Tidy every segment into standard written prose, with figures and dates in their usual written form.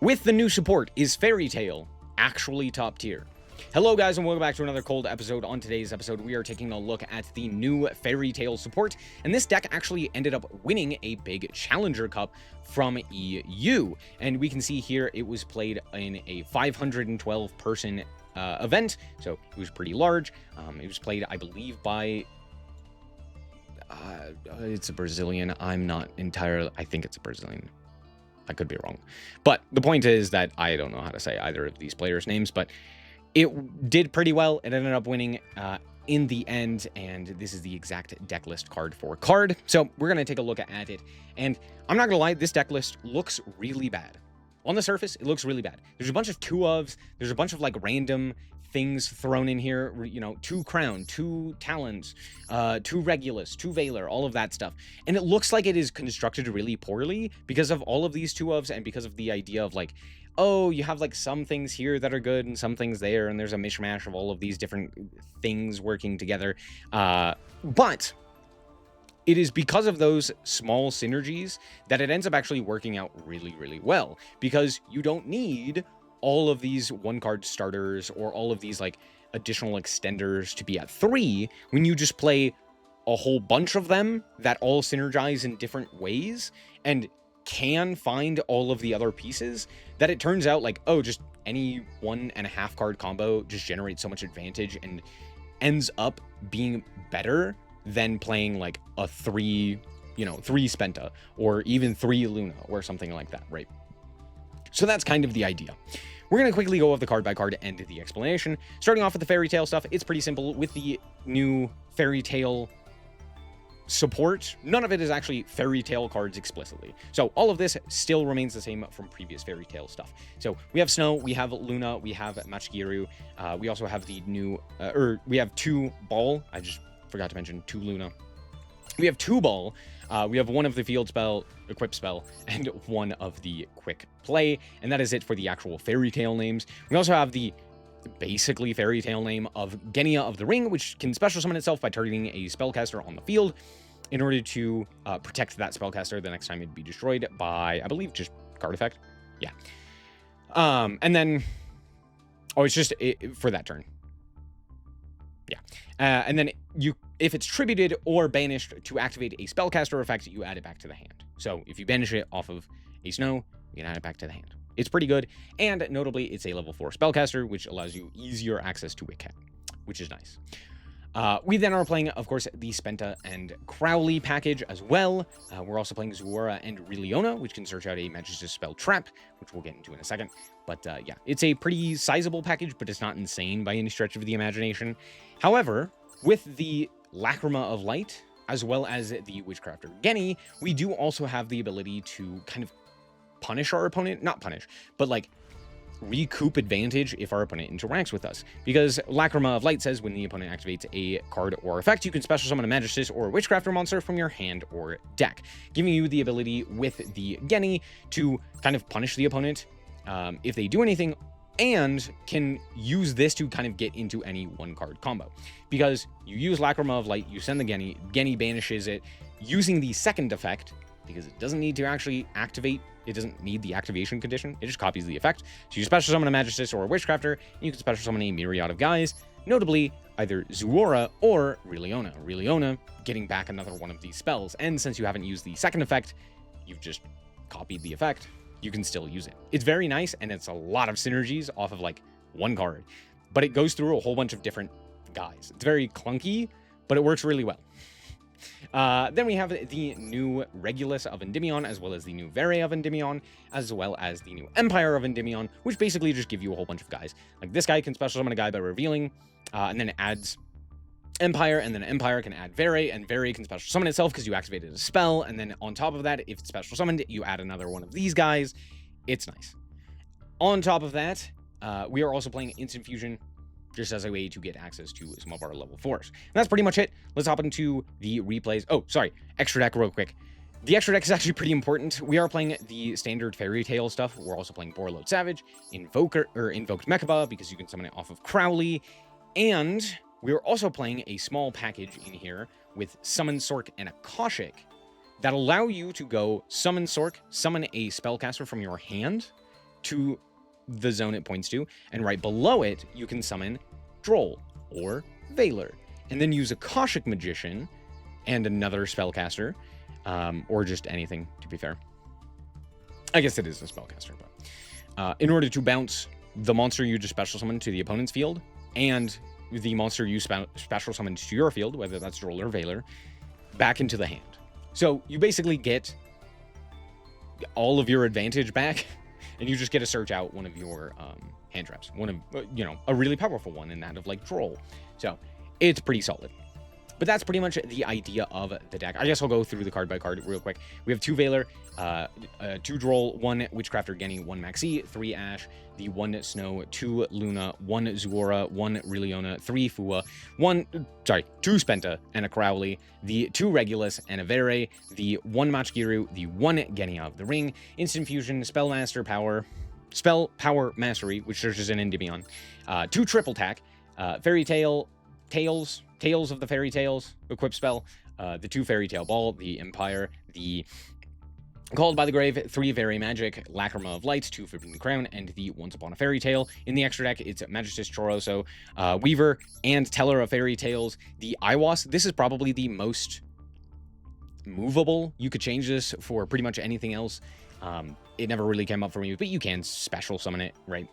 With the new support, is Fairy Tail actually top tier? Hello guys and welcome back to another cold episode. On today's episode, we are taking a look at the new Fairy Tail support, and this deck actually ended up winning a big Challenger Cup from EU. And we can see here it was played in a 512 person event, so it was pretty large. It was played, I believe, by it's a Brazilian. I'm not entirely, I think it's a Brazilian. I could be wrong. But the point is that I don't know how to say either of these players' names, but it did pretty well. It ended up winning in the end, and this is the exact deck list card for card. So we're going to take a look at it, and I'm not going to lie, this deck list looks really bad. On the surface, it looks really bad. There's a bunch of 2-ofs, there's a bunch of like random things thrown in here, you know, 2 Crown, 2 Talons, 2 Regulus, 2 Valor, all of that stuff. And it looks like it is constructed really poorly because of all of these 2-ofs and because of the idea of like, oh, you have like some things here that are good and some things there, and there's a mishmash of all of these different things working together. But it is because of those small synergies that it ends up actually working out really, really well, because you don't need all of these 1-card starters or all of these like additional extenders to be at 3 when you just play a whole bunch of them that all synergize in different ways and can find all of the other pieces, that it turns out like, oh, just any 1.5 card combo just generates so much advantage and ends up being better than playing like a 3 Spenta or even 3 Luna or something like that, right? So that's kind of the idea. We're going to quickly go over the card by card and the explanation. Starting off with the Fairy Tail stuff, it's pretty simple. With the new Fairy Tail support, none of it is actually Fairy Tail cards explicitly. So all of this still remains the same from previous Fairy Tail stuff. So we have Snow, we have Luna, we have Machigiru. We also have the new, we have 2 Ball. I just forgot to mention 2 Luna. We have 2 Ball. We have 1 of the field spell, equip spell, and 1 of the quick play, and that is it for the actual Fairy Tail names. We also have the basically Fairy Tail name of Genia of the Ring, which can special summon itself by targeting a spellcaster on the field in order to protect that spellcaster the next time it'd be destroyed by, I believe, just card effect. Yeah. And then, oh, it's just for that turn. Yeah. And then if it's tributed or banished to activate a spellcaster effect, you add it back to the hand. So if you banish it off of a Snow, you can add it back to the hand. It's pretty good, and notably, it's a level 4 spellcaster, which allows you easier access to Wick Cat, which is nice. We then are playing, of course, the Spenta and Crowley package as well. We're also playing Zuora and Riliona, which can search out a Magistus spell trap, which we'll get into in a second. But yeah, it's a pretty sizable package, but it's not insane by any stretch of the imagination. However, with the Lacrima of Light, as well as the Witchcrafter Genny, we do also have the ability to kind of punish our opponent, not punish, but like recoup advantage if our opponent interacts with us. Because Lacrima of Light says when the opponent activates a card or effect, you can special summon a Magistus or a Witchcrafter monster from your hand or deck, giving you the ability with the Genny to kind of punish the opponent if they do anything, and can use this to kind of get into any 1-card combo. Because you use Lacrima of Light, you send the Genny banishes it using the second effect, because it doesn't need to actually activate. It doesn't need the activation condition. It just copies the effect. So you special summon a Magistus or a Witchcrafter, and you can special summon a myriad of guys, notably either Zuora or Riliona. Riliona getting back another one of these spells. And since you haven't used the second effect, you've just copied the effect, you can still use it. It's very nice, and it's a lot of synergies off of like 1 card. But it goes through a whole bunch of different guys. It's very clunky, but it works really well. Then we have the new Regulus of Endymion, as well as the new Vere of Endymion, as well as the new Empire of Endymion, which basically just give you a whole bunch of guys. Like this guy can special summon a guy by revealing, and then it adds Empire, and then Empire can add Vere, and Vere can special summon itself because you activated a spell, and then on top of that, if it's special summoned, you add another one of these guys. It's nice. On top of that, we are also playing Instant Fusion, just as a way to get access to some of our level 4s. And that's pretty much it. Let's hop into the replays. Oh, sorry, extra deck real quick. The extra deck is actually pretty important. We are playing the standard Fairy Tail stuff. We're also playing Borreload Savage, Invoked Mechaba, because you can summon it off of Crowley, and we're also playing a small package in here with Summon Sork and Akashic that allow you to go Summon Sork, summon a spellcaster from your hand, to the zone it points to, and right below it, you can summon Duel or Valor, and then use Akashic Magician and another spellcaster, or just anything, to be fair. I guess it is a spellcaster, but in order to bounce the monster you just special summoned to the opponent's field, and the monster you special summoned to your field, whether that's Duel or Valor, back into the hand. So you basically get all of your advantage back, and you just get to search out one of your hand traps, one of, a really powerful one in that of like Duel. So it's pretty solid. But that's pretty much the idea of the deck. I guess I'll go through the card by card real quick. We have 2 Valor, 2 Duel, 1 Witchcrafter Genny, 1 Maxi, 3 Ash, the 1 Snow, 2 Luna, 1 Zuora, 1 Riliona, 3 Fua, 2 Spenta and a Crowley, the 2 Regulus and a Vere, the 1 Machgiru, the 1 Genny of the Ring, Instant Fusion, Spell Power Mastery, which searches an Endymion, 2 Triple Tack, Fairy Tales of the Fairy Tales, equip spell, the 2 Fairy Tale Ball, the Empire, the Called by the Grave, 3 Very Magic, Lacrima of Light, 2 Forbidden Crown, and the Once Upon a Fairy Tale. In the extra deck, it's Magistus Choroso, Weaver, and Teller of Fairy Tales. The Iwas, this is probably the most movable. You could change this for pretty much anything else. It never really came up for me, but you can special summon it, right?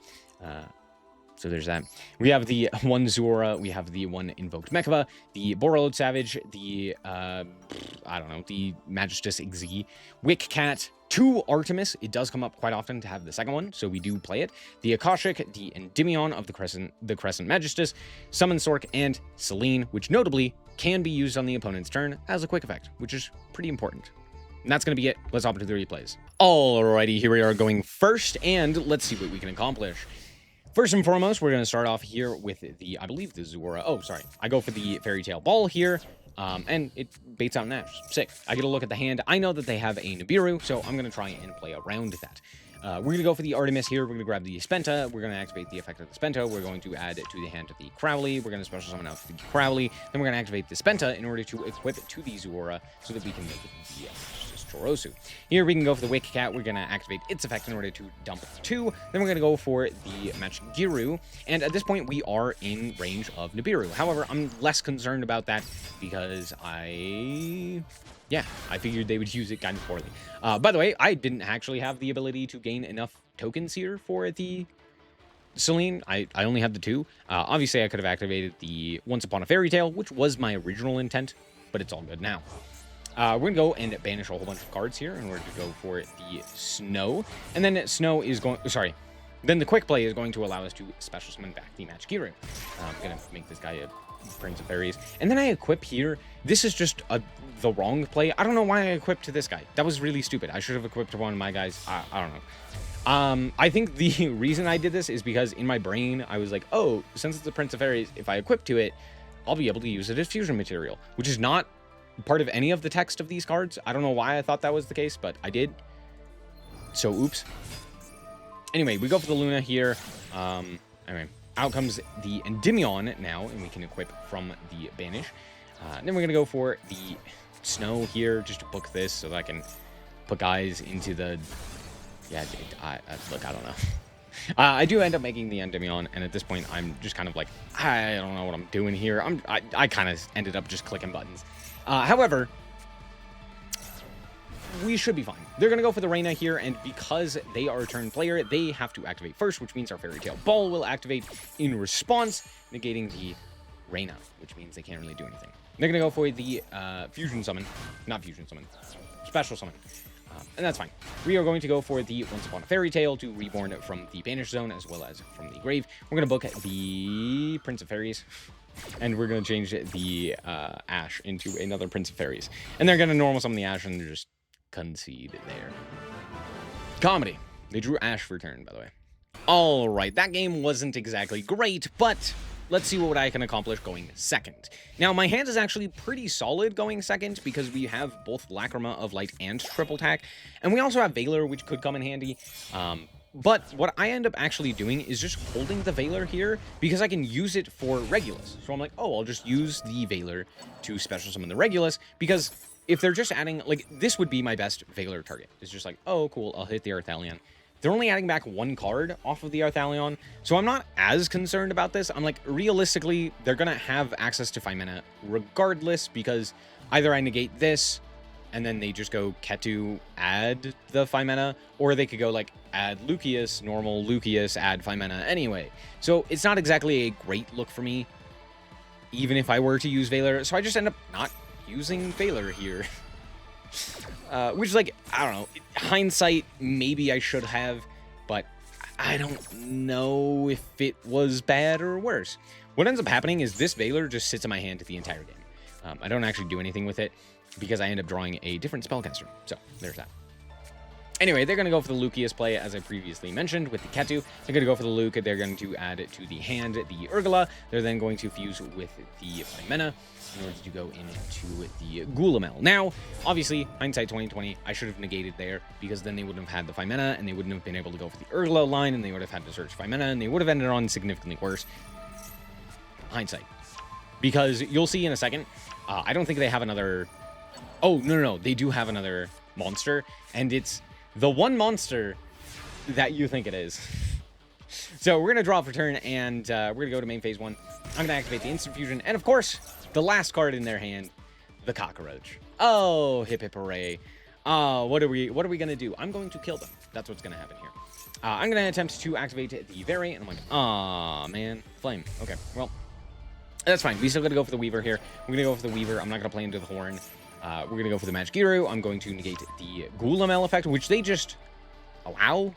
So there's that. We have the 1 Zuora, we have the 1 Invoked Mechaba, the Borrowed Savage, the, the Magistus Xyz, Wick Cat, 2 Artemis. It does come up quite often to have the second one, so we do play it. The Akashic, the Endymion of the Crescent Magistus, Summon Sork, and Selene, which notably can be used on the opponent's turn as a quick effect, which is pretty important. And that's going to be it. Let's hop into the replays. Alrighty, here we are going first, and let's see what we can accomplish. First and foremost, we're going to start off here with the, I believe the Zuora. Oh, sorry. I go for the Fairy Tale Ball here, and it baits out Nash. Sick. I get a look at the hand. I know that they have a Nibiru, so I'm going to try and play around that. We're going to go for the Artemis here. We're going to grab the Spenta. We're going to activate the effect of the Spenta. We're going to add to the hand of the Crowley. We're going to special summon out the Crowley. Then we're going to activate the Spenta in order to equip it to the Zuora so that we can make it the Chorosu. Here we can go for the Wick Cat. We're going to activate its effect in order to dump 2. Then we're going to go for the Machgiru. And at this point, we are in range of Nibiru. However, I'm less concerned about that because I figured they would use it kind of poorly. By the way, I didn't actually have the ability to gain enough tokens here for the Selene. I only had the 2. Obviously, I could have activated the Once Upon a Fairy Tale, which was my original intent, but it's all good now. We're going to go and banish a whole bunch of cards here in order to go for the Snow. And then Snow is going... Then the quick play is going to allow us to special summon back the Machgiru. I'm going to make this guy a Prince of Fairies. And then I equip here. This is just the wrong play. I don't know why I equipped to this guy. That was really stupid. I should have equipped to one of my guys. I don't know. I think the reason I did this is because in my brain, I was like, oh, since it's the Prince of Fairies, if I equip to it, I'll be able to use it as fusion material, which is not part of any of the text of these cards. I don't know why I thought that was the case, but I did. So, oops. Anyway, we go for the Luna here. Anyway, out comes the Endymion now, and we can equip from the Banish. Then we're going to go for the Snow here, just to book this so that I can put guys into the... Yeah, look, I don't know. I do end up making the Endymion, and at this point, I'm just kind of like, I don't know what I'm doing here. I kind of ended up just clicking buttons. However, we should be fine. They're going to go for the Reina here, and because they are a turn player, they have to activate first, which means our Fairy Tale Ball will activate in response, negating the Reina, which means they can't really do anything. They're going to go for the special summon. And that's fine. We are going to go for the Once Upon a Fairy Tale to reborn from the Banish Zone as well as from the grave. We're going to book the Prince of Fairies. And we're going to change the Ash into another Prince of Fairies. And they're going to normal summon the Ash and just concede there. Comedy. They drew Ash for turn, by the way. All right, that game wasn't exactly great, but let's see what I can accomplish going second. Now, my hand is actually pretty solid going second because we have both Lacrima of Light and Triple Tack. And we also have Valor, which could come in handy. But what I end up actually doing is just holding the Valor here because I can use it for Regulus. So I'm like, oh, I'll just use the Valor to special summon the Regulus because if they're just adding, like, this would be my best Valor target. It's just like, oh, cool, I'll hit the Arthalion. If they're only adding back 1 card off of the Arthalion, so I'm not as concerned about this. I'm like, realistically, they're going to have access to 5 mana regardless, because either I negate this, and then they just go Ketu, add the 5 mana, or they could go like add Lucius, normal Lucius, add 5 mana anyway. So it's not exactly a great look for me, even if I were to use Valor. So I just end up not using Valor here. Which is like, I don't know, hindsight, maybe I should have, but I don't know if it was bad or worse. What ends up happening is this Valor just sits in my hand the entire game. I don't actually do anything with it, because I end up drawing a different spellcaster. So there's that. Anyway, they're going to go for the Lucius play, as I previously mentioned, with the Ketu. They're going to go for the Luke. They're going to add it to the hand the Urgala. They're then going to fuse with the Fimena in order to go into the Gulamel. Now, obviously, hindsight 2020, I should have negated there, because then they wouldn't have had the Fimena, and they wouldn't have been able to go for the Urgala line, and they would have had to search Fimena, and they would have ended on significantly worse. Hindsight. Because you'll see in a second, I don't think they have another... Oh, no, they do have another monster, and it's the one monster that you think it is. So we're going to draw for turn, and we're going to go to main phase 1. I'm going to activate the instant fusion, and of course, the last card in their hand, the cockroach. Oh, hip hip hooray. What are we going to do? I'm going to kill them. That's what's going to happen here. I'm going to attempt to activate the Very, and I'm like, aw, man, flame. Okay, well, that's fine. We still got to go for the Weaver here. We're going to go for the Weaver. I'm not going to play into the Horn. We're going to go for the Magigiru. I'm going to negate the Gulamel effect, which they just allow,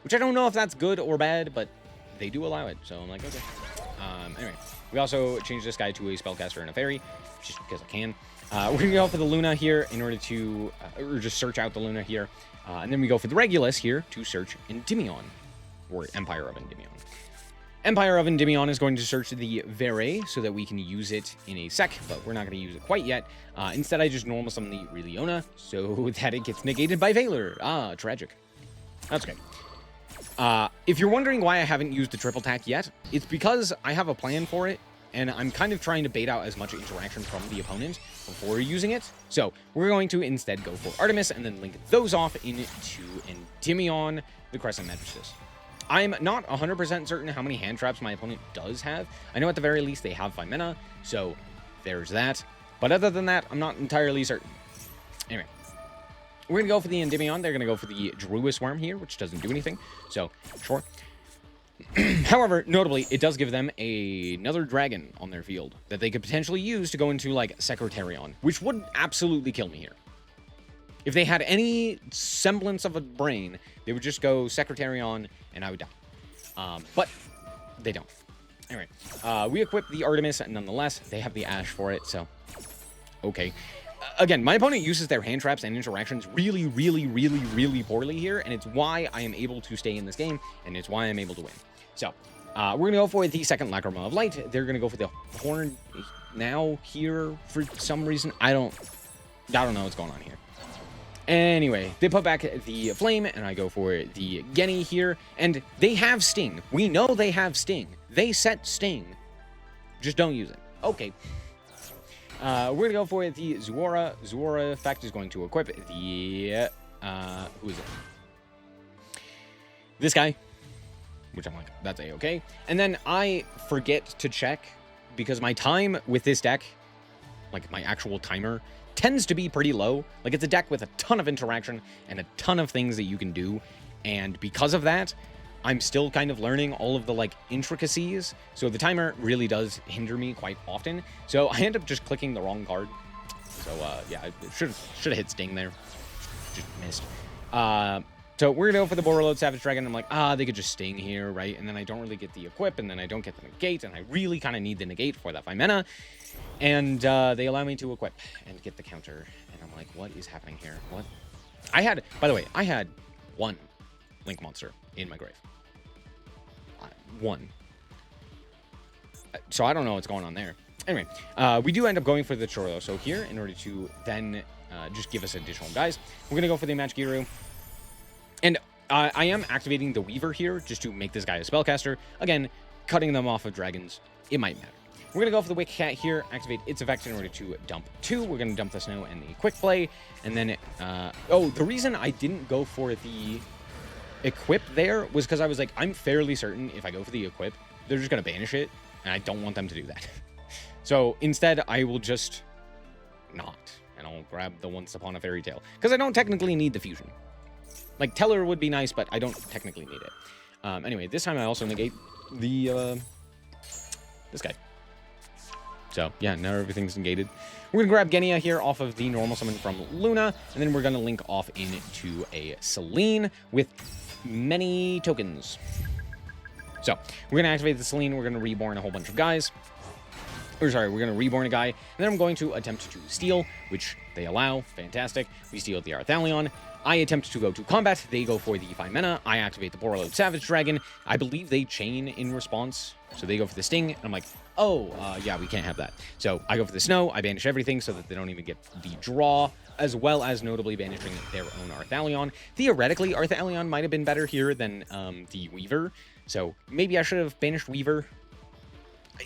which I don't know if that's good or bad, but they do allow it, so I'm like, okay. Anyway, we also changed this guy to a Spellcaster and a Fairy, just because I can. We're going to go for the Luna here in order to, or just search out the Luna here, and then we go for the Regulus here to search Endymion, or Empire of Endymion. Empire of Endymion is going to search the Vere so that we can use it in a sec, but we're not going to use it quite yet. Instead, I just normal summon the Reliona so that it gets negated by Valor. Ah, tragic. That's okay. If you're wondering why I haven't used the triple attack yet, it's because I have a plan for it, and I'm kind of trying to bait out as much interaction from the opponent before using it. So we're going to instead go for Artemis and then link those off into Endymion, the Crescent Magistus. I'm not 100% certain how many hand traps my opponent does have. I know at the very least they have 5 mana, so there's that. But other than that, I'm not entirely certain. Anyway, we're going to go for the Endymion. They're going to go for the Druis Worm here, which doesn't do anything. So, sure. However, notably, it does give them another dragon on their field that they could potentially use to go into, like, Secretarion, which would absolutely kill me here. If they had any semblance of a brain, they would just go Secretarion, and I would die. But they don't. Anyway, we equip the Artemis, nonetheless. They have the Ash for it, so okay. Again, my opponent uses their hand traps and interactions really, really, really, really poorly here, and it's why I am able to stay in this game, and it's why I'm able to win. So, we're going to go for the second Lacrima of Light. They're going to go for the Horn now here for some reason. I don't know what's going on here. Anyway, they put back the Flame, and I go for the Genny here, and they have Sting. We know they have Sting. They set Sting. Just don't use it. Okay. We're going to go for the Zuora. Zuora effect is going to equip the, who is it? This guy, which I'm like, that's A-okay. And then I forget to check, because my time with this deck, like my actual timer, tends to be pretty low. Like, it's a deck with a ton of interaction and a ton of things that you can do, and because of that, I'm still kind of learning all of the, like, intricacies, so the timer really does hinder me quite often, so I end up just clicking the wrong card. So, yeah, I should have hit Sting there. Just missed. So we're gonna go for the Borreload Savage Dragon. I'm like, they could just Sting here, right? And then I don't really get the equip, and then I don't get the negate, and I really kind of need the negate for that 5 mana. And they allow me to equip and get the counter. And I'm like, what is happening here? What? By the way, I had 1 Link monster in my grave. 1. So I don't know what's going on there. Anyway, we do end up going for the Choroso here in order to then just give us additional guys. We're going to go for the Magigiru. And I am activating the Weaver here just to make this guy a spellcaster. Again, cutting them off of dragons, it might matter. We're going to go for the Wicked Cat here, activate its effect in order to dump 2. We're going to dump the Snow and the Quick Play. And then, the reason I didn't go for the equip there was because I was like, I'm fairly certain if I go for the equip, they're just going to banish it, and I don't want them to do that. So instead, I will just not, and I'll grab the Once Upon a Fairy Tale, because I don't technically need the fusion. Like, Teller would be nice, but I don't technically need it. Anyway, this time I also negate the, this guy. So, yeah, now everything's negated. We're going to grab Genia here off of the normal summon from Luna, and then we're going to link off into a Selene with many tokens. So, we're going to activate the Selene, we're going to reborn a whole bunch of guys. Or sorry, we're going to reborn a guy, and then I'm going to attempt to steal, which they allow. Fantastic. We steal the Arthalion. I attempt to go to combat. They go for the 5 mana. I activate the Borreload Savage Dragon. I believe they chain in response, so they go for the Sting, and I'm like, oh, yeah, we can't have that. So I go for the Snow. I banish everything so that they don't even get the draw, as well as notably banishing their own Arthalion. Theoretically, Arthalion might have been better here than the Weaver, so maybe I should have banished Weaver.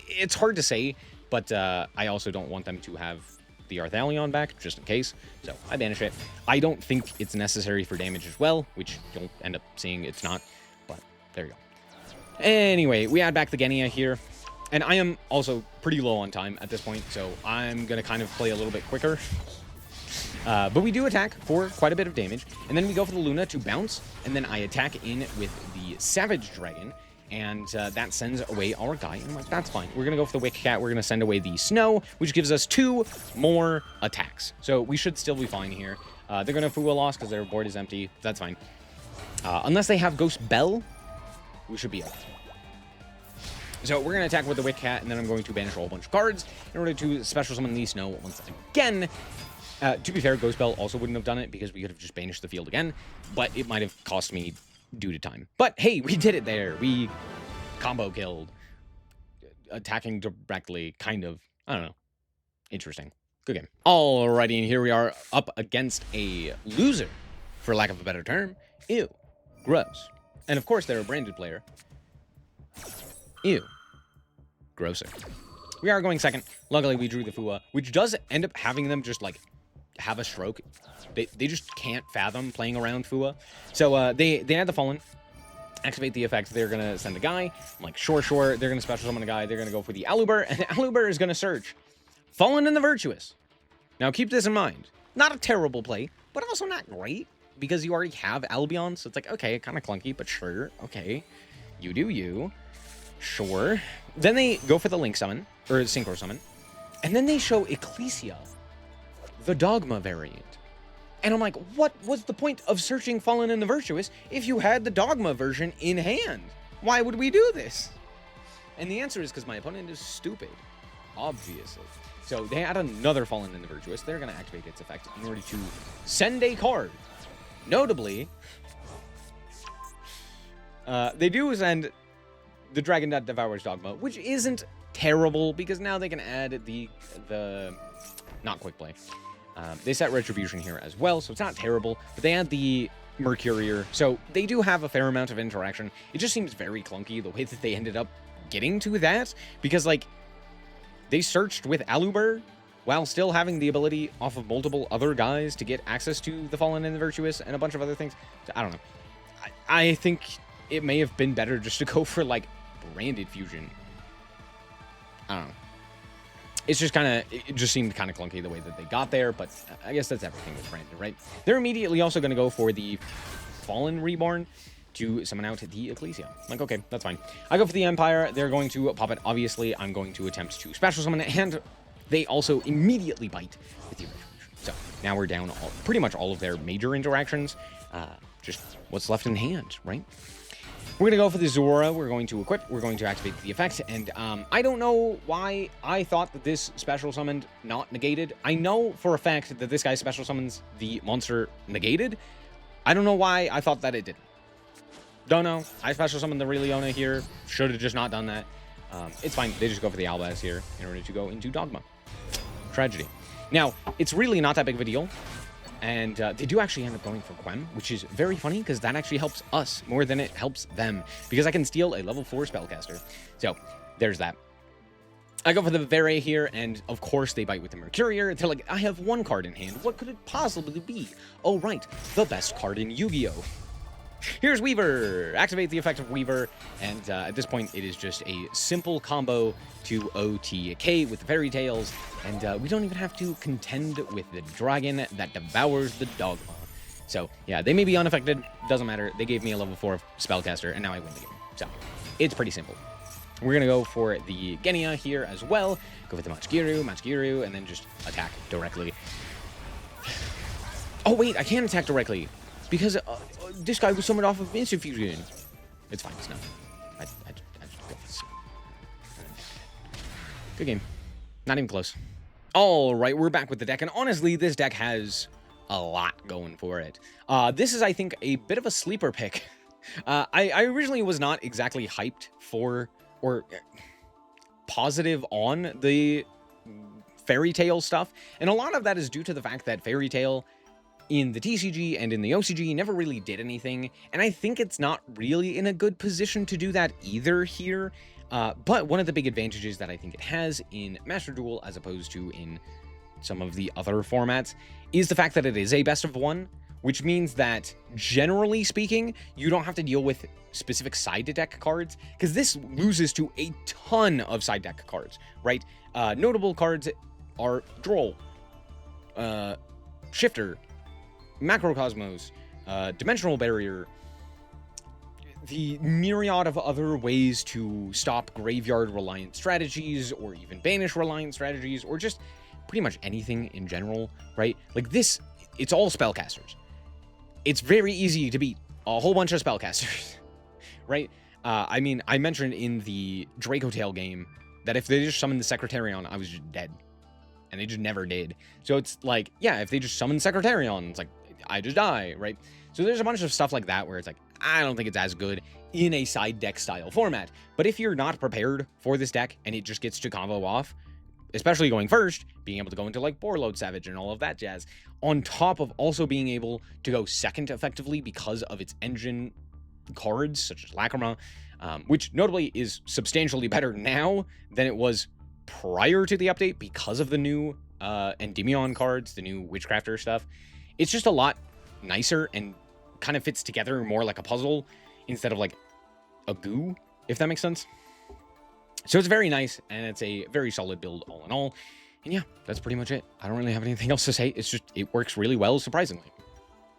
It's hard to say, but I also don't want them to have the Arthalion back, just in case. So I banish it. I don't think it's necessary for damage as well, which you'll end up seeing it's not, but there you go. Anyway, we add back the Genia here, and I am also pretty low on time at this point, so I'm going to kind of play a little bit quicker. But we do attack for quite a bit of damage, and then we go for the Luna to bounce, and then I attack in with the Savage Dragon, and that sends away our guy. And I'm like, that's fine. We're going to go for the Wick Cat. We're going to send away the Snow, which gives us 2 more attacks. So we should still be fine here. They're going to Fua loss because their board is empty. That's fine. Unless they have Ghost Bell, we should be okay. So we're going to attack with the Wick Cat, and then I'm going to banish a whole bunch of cards in order to special summon the Snow once again. To be fair, Ghost Bell also wouldn't have done it because we could have just banished the field again, but it might have cost me due to time. But hey, we did it there. We combo killed. Attacking directly, kind of. I don't know. Interesting. Good game. Alrighty, and here we are up against a loser, for lack of a better term. Ew. Gross. And of course, they're a branded player. Ew. Grosser. We are going second. Luckily, we drew the Fua, which does end up having them just, like, have a stroke. They just can't fathom playing around Fua. So they add the Fallen, activate the effect. They're going to send a guy. I'm like, sure. They're going to special summon a guy. They're going to go for the Aluber, and Aluber is going to search Fallen and the Virtuous. Now, keep this in mind. Not a terrible play, but also not great, because you already have Albion, so it's like, okay, kind of clunky, but sure, okay. You do you. Sure. Then they go for the Link Summon, or Synchro Summon, and then they show Ecclesia, the Dogma variant. And I'm like, what was the point of searching Fallen and the Virtuous if you had the Dogma version in hand? Why would we do this? And the answer is because my opponent is stupid, obviously. So they add another Fallen and the Virtuous. They're going to activate its effect in order to send a card. Notably, they do send the Dragon that Devours Dogma, which isn't terrible because now they can add the not quick play. They set Retribution here as well, so it's not terrible, but they add the Mercurier, so they do have a fair amount of interaction. It just seems very clunky the way that they ended up getting to that, because, like, they searched with Aluber while still having the ability off of multiple other guys to get access to the Fallen and the Virtuous and a bunch of other things. I don't know. I think it may have been better just to go for, like, branded fusion. I don't know. It's just kind of, it just seemed kind of clunky the way that they got there, but I guess that's everything with branded, right? They're immediately also going to go for the Fallen Reborn to summon out the Ecclesia. I'm like, okay, that's fine. I go for the Empire. They're going to pop it. Obviously, I'm going to attempt to special summon it, and they also immediately bite with the Retribution. So now we're down pretty much all of their major interactions. Just what's left in hand, right? We're going to go for the Zora. We're going to equip. We're going to activate the effect. And I don't know why I thought that this special summoned not negated. I know for a fact that this guy special summons the monster negated. I don't know why I thought that it didn't. Don't know. I special summoned the Reliona here. Should have just not done that. It's fine. They just go for the Albaz here in order to go into Dogma. Tragedy. Now, it's really not that big of a deal. And they do actually end up going for Quem, which is very funny because that actually helps us more than it helps them. Because I can steal a level 4 spellcaster. So, there's that. I go for the Vere here, and of course they bite with the Mercurier. They're like, I have one card in hand. What could it possibly be? Oh, right. The best card in Yu-Gi-Oh! Here's Weaver. Activate the effect of Weaver, and at this point, it is just a simple combo to OTK with the Fairy Tales, and we don't even have to contend with the dragon that devours the dogma. So, yeah, they may be unaffected, doesn't matter. They gave me a level 4 spellcaster, and now I win the game. So, it's pretty simple. We're going to go for the Genia here as well. Go for the Machigiru, and then just attack directly. Oh, wait, I can't attack directly. Because this guy was summoned off of Instant Fusion. It's fine, it's nothing. I just got this. Good game. Not even close. Alright, we're back with the deck, and honestly, this deck has a lot going for it. This is, I think, a bit of a sleeper pick. I originally was not exactly hyped for, or positive on the Fairy Tail stuff, and a lot of that is due to the fact that Fairy Tail in the TCG and in the OCG never really did anything, and I think it's not really in a good position to do that either here. But one of the big advantages that I think it has in Master Duel as opposed to in some of the other formats is the fact that it is a best of one, which means that generally speaking, you don't have to deal with specific side deck cards, because this loses to a ton of side deck cards, right? Notable cards are Droll, Shifter, Macrocosmos, Dimensional Barrier, the myriad of other ways to stop graveyard-reliant strategies, or even banish-reliant strategies, or just pretty much anything in general, right? Like this, it's all spellcasters. It's very easy to beat a whole bunch of spellcasters, right? I mean, I mentioned in the Draco Tail game that if they just summoned the Secretarion, I was just dead. And they just never did. So it's like, yeah, if they just summon Secretarion, it's like, I just die, right? So there's a bunch of stuff like that where it's like, I don't think it's as good in a side deck style format. But if you're not prepared for this deck and it just gets to combo off, especially going first, being able to go into like Boarload Savage and all of that jazz, on top of also being able to go second effectively because of its engine cards, such as Lacrima, which notably is substantially better now than it was prior to the update because of the new Endymion cards, the new Witchcrafter stuff. It's just a lot nicer and kind of fits together more like a puzzle instead of like a goo, if that makes sense. So it's very nice, and it's a very solid build all in all. And yeah, that's pretty much it. I don't really have anything else to say. It's just, it works really well, surprisingly.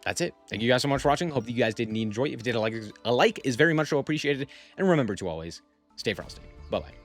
That's it. Thank you guys so much for watching. Hope that you guys did enjoy. If you did, a like is very much so appreciated. And remember to always stay frosty. Bye-bye.